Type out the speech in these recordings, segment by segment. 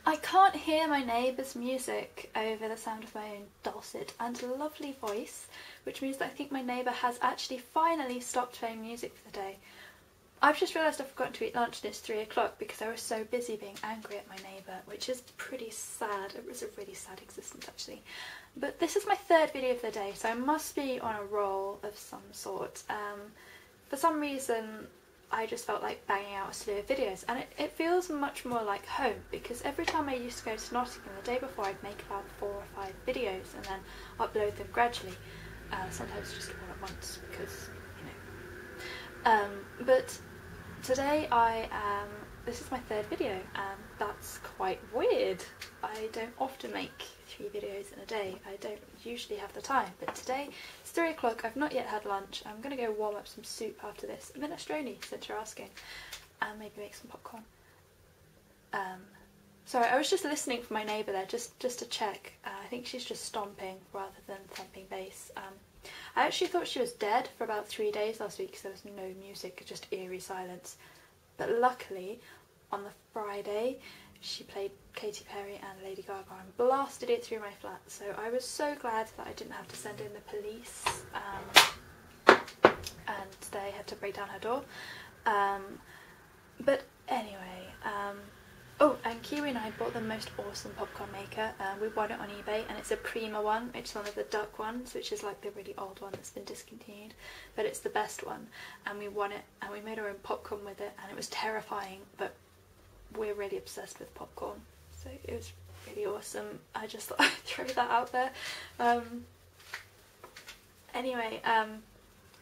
I can't hear my neighbour's music over the sound of my own dulcet and lovely voice, which means that I think my neighbour has actually finally stopped playing music for the day. I've just realised I've forgotten to eat lunch and it's 3 o'clock because I was so busy being angry at my neighbour, which is pretty sad. It was a really sad existence actually. But this is my 3rd video of the day, so I must be on a roll of some sort. For some reason I just felt like banging out a slew of videos, and it feels much more like home, because every time I used to go to Nottingham the day before I'd make about 4 or 5 videos and then upload them gradually, sometimes just all at once because, you know. But today this is my 3rd video, and that's quite weird. I don't often make 3 videos in a day. I don't usually have the time, but today it's 3 o'clock, I've not yet had lunch. I'm going to go warm up some soup after this, minestrone since you're asking, and maybe make some popcorn. Sorry, I was just listening for my neighbour there, just to check. I think she's just stomping rather than thumping bass. I actually thought she was dead for about 3 days last week because there was no music, just eerie silence. But luckily, on the Friday, she played Katy Perry and Lady Gaga and blasted it through my flat. So I was so glad that I didn't have to send in the police, and they had to break down her door. But anyway, oh, and Kiwi and I bought the most awesome popcorn maker. We bought it on eBay, and it's a Prima one. It's one of the duck ones, which is like the really old one that's been discontinued, but it's the best one. And we won it, and we made our own popcorn with it, and it was terrifying, but we're really obsessed with popcorn, so it was really awesome. I just thought I'd throw that out there. Anyway,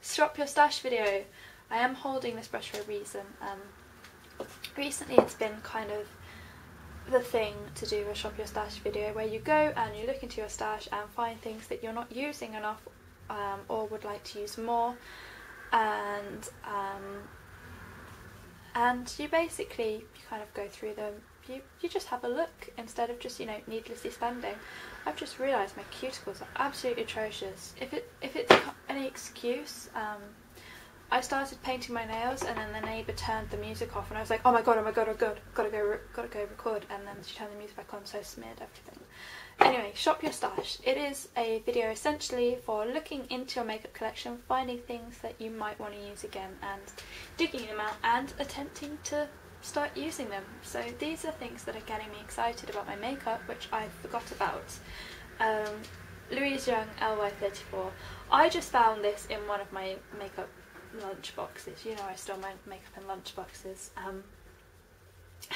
Shop Your Stash video. I am holding this brush for a reason. Recently it's been kind of the thing to do a Shop Your Stash video, where you go and you look into your stash and find things that you're not using enough, or would like to use more, and you basically kind of go through them. You just have a look instead of just, you know, needlessly spending. I've just realised my cuticles are absolutely atrocious. If it's any excuse, I started painting my nails, and then the neighbour turned the music off, and I was like, oh my god, gotta go record, and then she turned the music back on, so I smeared everything. Anyway, Shop Your Stash. It is a video essentially for looking into your makeup collection, finding things that you might want to use again, and digging them out and attempting to start using them. So these are things that are getting me excited about my makeup, which I forgot about. Louise Young LY34. I just found this in one of my makeup lunch boxes. You know, I store my makeup in lunch boxes. And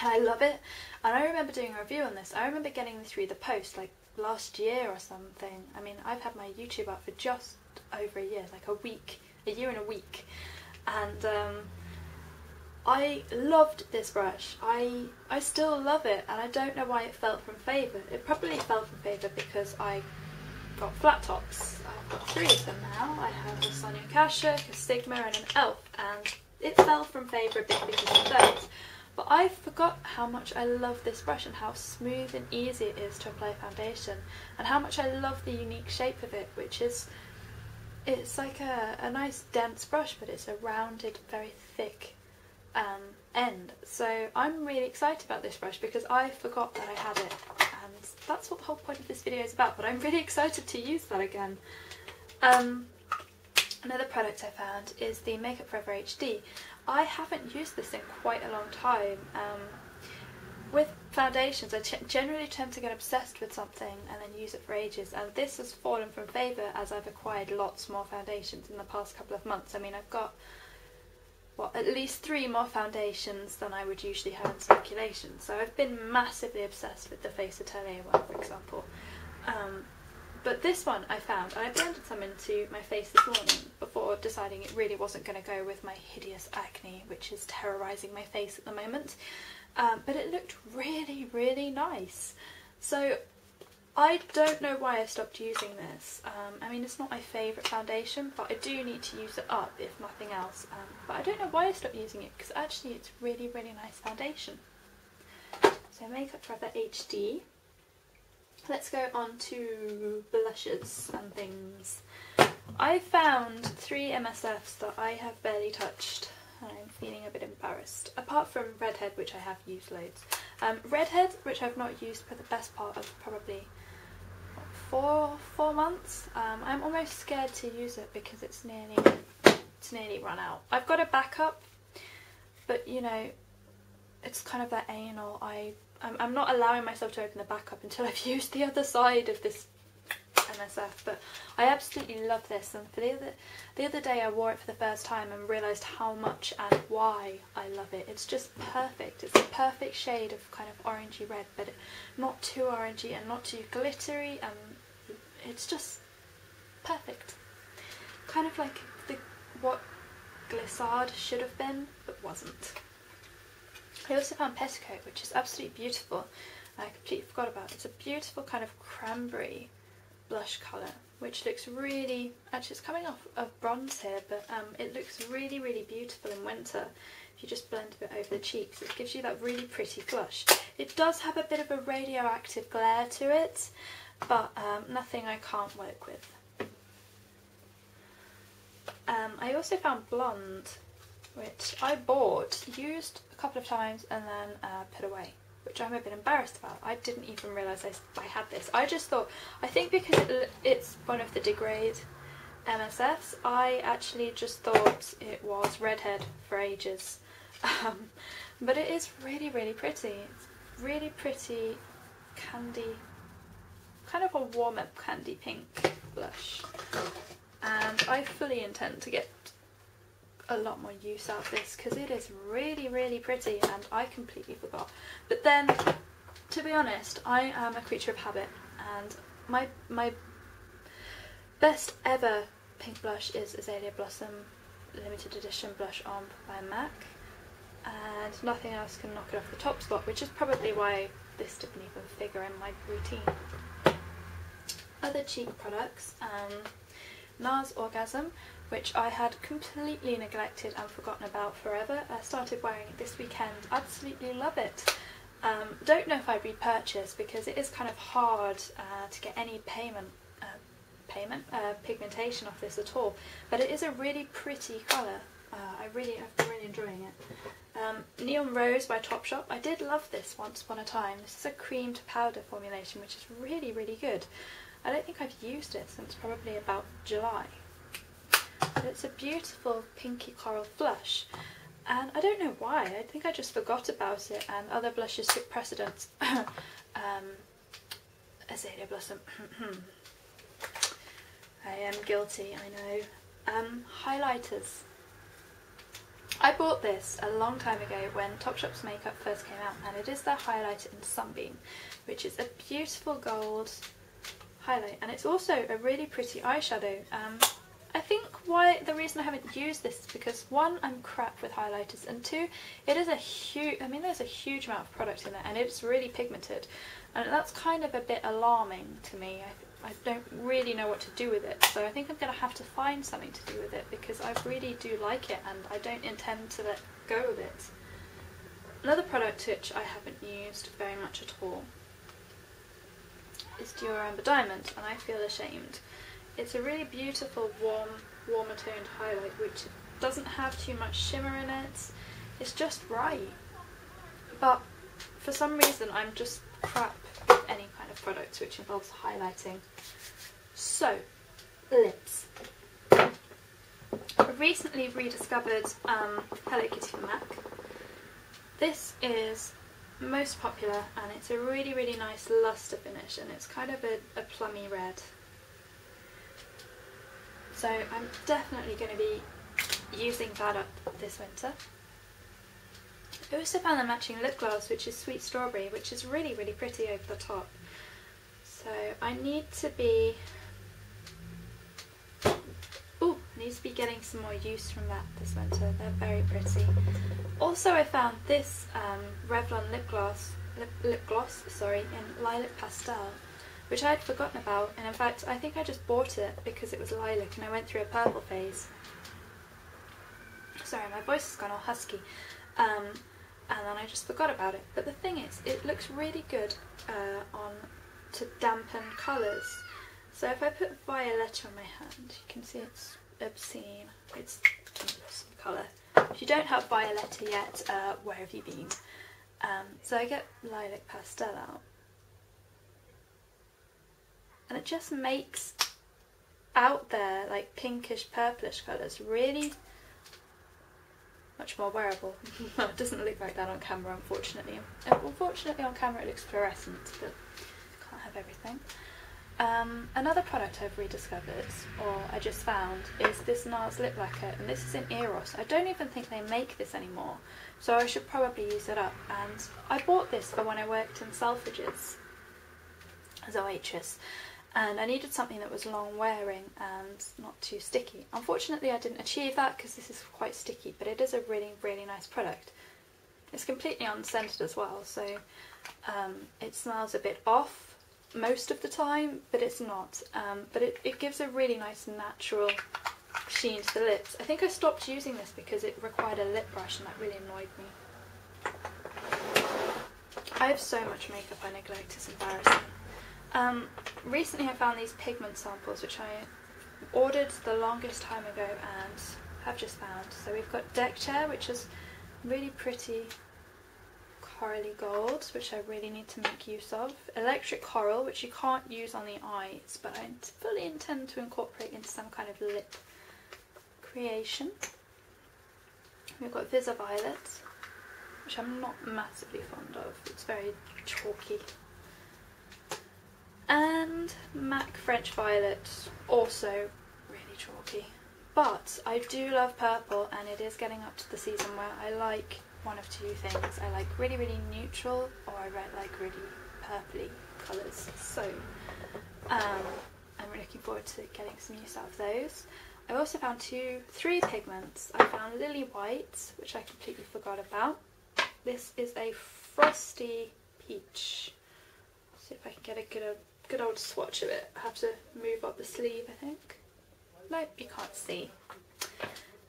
I love it, and I remember doing a review on this. I remember getting this through the post like last year or something. I mean, I've had my YouTube up for just over a year, like a year and a week, and I loved this brush. I still love it, and I don't know why it fell from favour. It probably fell from favour because I got flat tops. I've got 3 of them now. I have a Sonia Kashuk, a Sigma and an Elf, and it fell from favour a bit because of those. But I forgot how much I love this brush, and how smooth and easy it is to apply foundation, and how much I love the unique shape of it, which is, it's like a nice dense brush, but it's a rounded, very thick end. So I'm really excited about this brush because I forgot that I had it, and that's what the whole point of this video is about, but I'm really excited to use that again. Another product I found is the Makeup Forever HD. I haven't used this in quite a long time. With foundations, I generally tend to get obsessed with something and then use it for ages, and this has fallen from favour as I've acquired lots more foundations in the past couple of months. I mean, I've got, what, at least 3 more foundations than I would usually have in circulation, so I've been massively obsessed with the Face Atelier one, for example. But this one I found, and I blended some into my face this morning before deciding it really wasn't going to go with my hideous acne, which is terrorising my face at the moment. But it looked really, really nice. So I don't know why I stopped using this. I mean, it's not my favourite foundation, but I do need to use it up if nothing else. But I don't know why I stopped using it, because actually it's really, really nice foundation. So Makeup Forever HD. Let's go on to blushes and things. I found 3 MSFs that I have barely touched, and I'm feeling a bit embarrassed. Apart from Redhead, which I have used loads. Redhead, which I've not used for the best part of probably four months. I'm almost scared to use it because it's nearly run out. I've got a backup, but you know, it's kind of that anal. I'm not allowing myself to open the backup until I've used the other side of this MSF, but I absolutely love this, and for the other day I wore it for the first time and realised how much and why I love it. It's just perfect. It's a perfect shade of kind of orangey red, but not too orangey and not too glittery, and it's just perfect. Kind of like what Glissade should have been, but wasn't. I also found Petticoat, which is absolutely beautiful. I completely forgot about it. It's a beautiful kind of cranberry blush colour, which looks really, actually it's coming off of bronze here, but it looks really, really beautiful in winter. If you just blend a bit over the cheeks, it gives you that really pretty blush. It does have a bit of a radioactive glare to it, but nothing I can't work with. I also found Blonde, which I bought, used a couple of times and then put away, which I'm a bit embarrassed about. I didn't even realise I had this. I just thought, I think because it's one of the degrade MSFs, I actually just thought it was Redhead for ages. But it is really, really pretty. It's really pretty candy, kind of a warm-up candy pink blush. And I fully intend to get a lot more use out of this because it is really, really pretty, and I completely forgot. But then, to be honest, I am a creature of habit, and my best ever pink blush is Azalea Blossom limited edition blush on by MAC, and nothing else can knock it off the top spot, which is probably why this didn't even figure in my routine. Other cheek products, NARS Orgasm, which I had completely neglected and forgotten about forever. I started wearing it this weekend, absolutely love it. Don't know if I repurchase because it is kind of hard to get any pigmentation off this at all, but it is a really pretty colour. I've been really enjoying it. Neon Rose by Topshop. I did love this once upon a time. This is a cream to powder formulation, which is really, really good. I don't think I've used it since probably about July. But it's a beautiful pinky coral blush, and I don't know why. I think I just forgot about it and other blushes took precedence. Azalea Blossom. I am guilty, I know. Highlighters. I bought this a long time ago when Topshop's makeup first came out, and it is their highlighter in Sunbeam, which is a beautiful gold highlight, and it's also a really pretty eyeshadow. I think the reason I haven't used this is because one, I'm crap with highlighters, and two, it is a huge, there's a huge amount of product in it, and it's really pigmented, and that's kind of a bit alarming to me. I don't really know what to do with it, so I think I'm going to have to find something to do with it because I really do like it and I don't intend to let go of it. Another product which I haven't used very much at all is Dior Amber Diamond, and I feel ashamed. It's a really beautiful warmer toned highlight which doesn't have too much shimmer in it. It's just right. But for some reason I'm just crap with any kind of product which involves highlighting. So, lips. I recently rediscovered Hello Kitty from MAC. This is most popular and it's a really, really nice luster finish, and it's kind of a plummy red. So I'm definitely going to be using that up this winter. I also found the matching lip gloss, which is Sweet Strawberry, which is really, really pretty over the top. So I need to be getting some more use from that this winter. They're very pretty. Also, I found this Revlon lip gloss, in Lilac Pastel, which I had forgotten about, and in fact I think I just bought it because it was lilac and I went through a purple phase. Sorry, my voice has gone all husky. And then I just forgot about it. But the thing is, it looks really good to dampen colours. So if I put Violetta on my hand, you can see it's obscene. It's an awesome colour. If you don't have Violetta yet, where have you been? So I get Lilac Pastel out, and it just makes out there like pinkish purplish colours really much more wearable. Well, it doesn't look like that on camera, unfortunately. Unfortunately on camera it looks fluorescent, but can't have everything. Another product I've rediscovered, or I just found, is this NARS lip lacquer, and this is in Eros. I don't even think they make this anymore, so I should probably use it up. And I bought this for when I worked in Selfridges as a waitress, and I needed something that was long wearing and not too sticky. Unfortunately I didn't achieve that because this is quite sticky, but it is a really, really nice product. It's completely unscented as well, so it smells a bit off most of the time, but it's not. But it gives a really nice natural sheen to the lips. I think I stopped using this because it required a lip brush and that really annoyed me. I have so much makeup I neglect, it's embarrassing. Recently I found these pigment samples which I ordered the longest time ago and have just found. So we've got Deck Chair, which is really pretty corally gold, which I really need to make use of. Electric Coral, which you can't use on the eyes, but I fully intend to incorporate into some kind of lip creation. We've got Visa Violet, which I'm not massively fond of. It's very chalky. And MAC French Violet, also really chalky. But I do love purple, and it is getting up to the season where I like one of two things. I like really, really neutral, or I like really purpley colours. So I'm looking forward to getting some use out of those. I also found three pigments. I found Lily White, which I completely forgot about. This is a frosty peach. See if I can get a good old swatch of it. I have to move up the sleeve, I think. Nope, you can't see.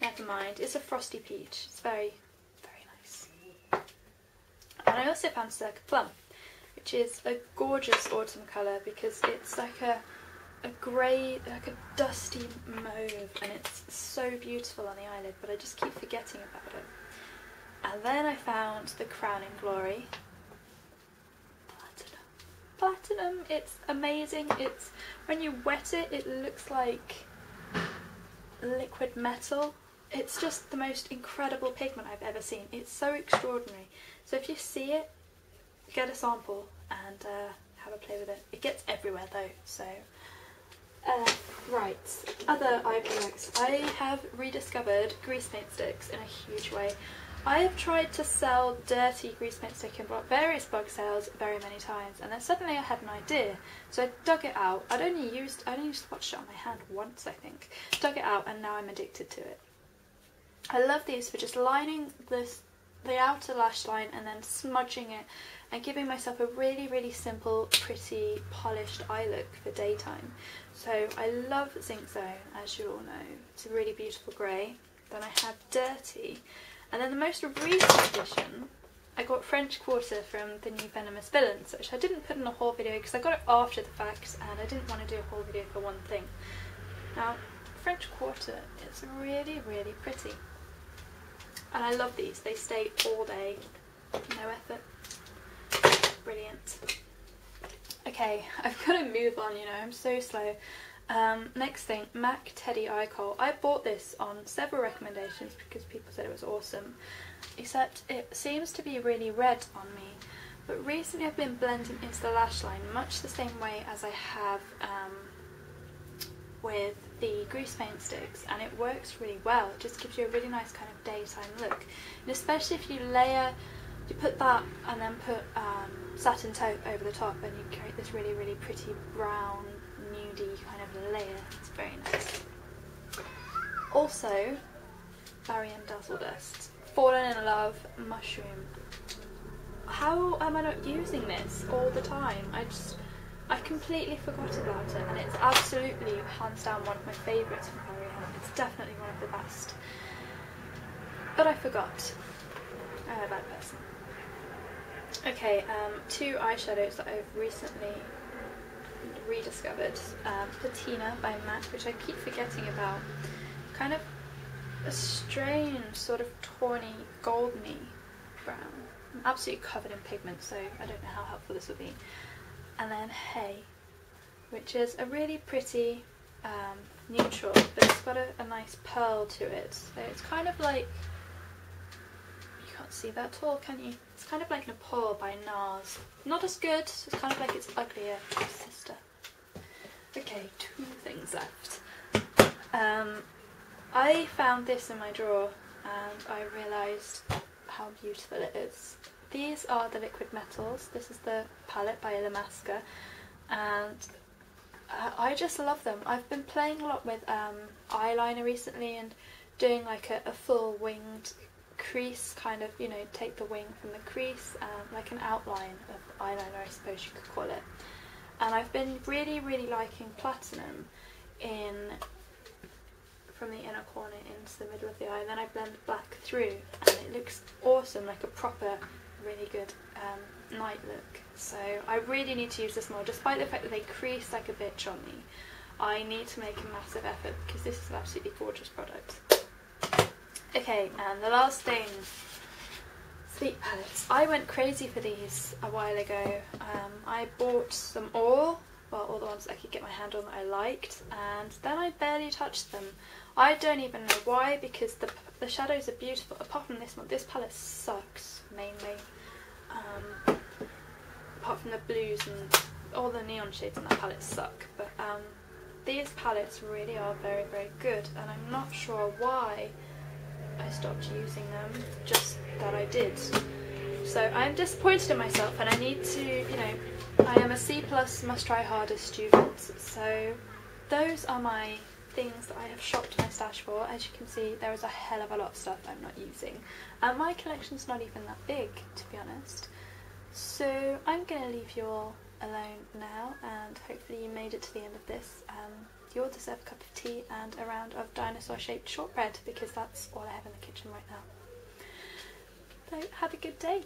Never mind. It's a frosty peach. It's very, very nice. And I also found Circa Plum, which is a gorgeous autumn colour because it's like a grey, like a dusty mauve, and it's so beautiful on the eyelid, but I just keep forgetting about it. And then I found the Crowning Glory Platinum. It's amazing. It's, when you wet it, it looks like liquid metal. It's just the most incredible pigment I've ever seen. It's so extraordinary. So if you see it, get a sample and have a play with it. It gets everywhere though, so right, other eye products. I have rediscovered grease paint sticks in a huge way. I have tried to sell dirty grease paint stick in various blog sales very many times, and then suddenly I had an idea, so I dug it out. I only used swatched it on my hand once, I think. Dug it out, and now I'm addicted to it. I love these for just lining the outer lash line and then smudging it and giving myself a really, really simple, pretty, polished eye look for daytime. So I love Zinc Zone, as you all know. It's a really beautiful grey. Then I have Dirty. And then the most recent addition, I got French Quarter from the new Venomous Villains, which I didn't put in a haul video because I got it after the fact and I didn't want to do a haul video for one thing. Now, French Quarter is really, really pretty. And I love these. They stay all day, no effort. Brilliant. Okay, I've got to move on, you know, I'm so slow. Next thing, MAC Teddy Eye Kohl. I bought this on several recommendations because people said it was awesome, except it seems to be really red on me. But recently I've been blending into the lash line much the same way as I have with the grease paint sticks, and it works really well. It just gives you a really nice kind of daytime look, and especially if you put that and then put satin taupe over the top, and you create this really, really pretty brown nudie kind of layer. It's very nice. Also, Barry and Dazzle Dust. Fallen in Love Mushroom. How am I not using this all the time? I completely forgot about it, and it's absolutely hands down one of my favourites from Barry. It's definitely one of the best. But I forgot. I'm a bad person. Okay, two eyeshadows that I've recently rediscovered. Patina by MAC, which I keep forgetting about. Kind of a strange sort of tawny, goldeny brown. I'm absolutely covered in pigment, so I don't know how helpful this will be. And then Hey, which is a really pretty neutral, but it's got a nice pearl to it. So it's kind of like, you can't see that at all, can you? It's kind of like Nepal by NARS. Not as good, it's kind of like its uglier sister. Okay, 2 things left. I found this in my drawer and I realised how beautiful it is. These are the liquid metals. This is the palette by Illamasqua, and I just love them. I've been playing a lot with eyeliner recently and doing like a full winged crease, kind of, you know, take the wing from the crease, like an outline of eyeliner, I suppose you could call it. And I've been really liking Platinum in from the inner corner into the middle of the eye, and then I blend black through and it looks awesome, like a proper really good night look. So I really need to use this more, despite the fact that they crease like a bitch on me. I need to make a massive effort because this is an absolutely gorgeous product. Okay, and the last thing, Sleep palettes. I went crazy for these a while ago. I bought them all the ones I could get my hand on that I liked, and then I barely touched them. I don't even know why, because the shadows are beautiful. Apart from this one, this palette sucks mainly. Apart from the blues and all the neon shades in that palette suck, but these palettes really are very good, and I'm not sure why I stopped using them, just that I did. So I'm disappointed in myself, and I need to, you know, I am a C+ must try harder student, so those are my things that I have shopped my stash for. As you can see, there is a hell of a lot of stuff I'm not using, and my collection's not even that big, to be honest. So I'm going to leave you all alone now, and hopefully you made it to the end of this. You all deserve a cup of tea and a round of dinosaur-shaped shortbread, because that's all I have in the kitchen right now. So have a good day.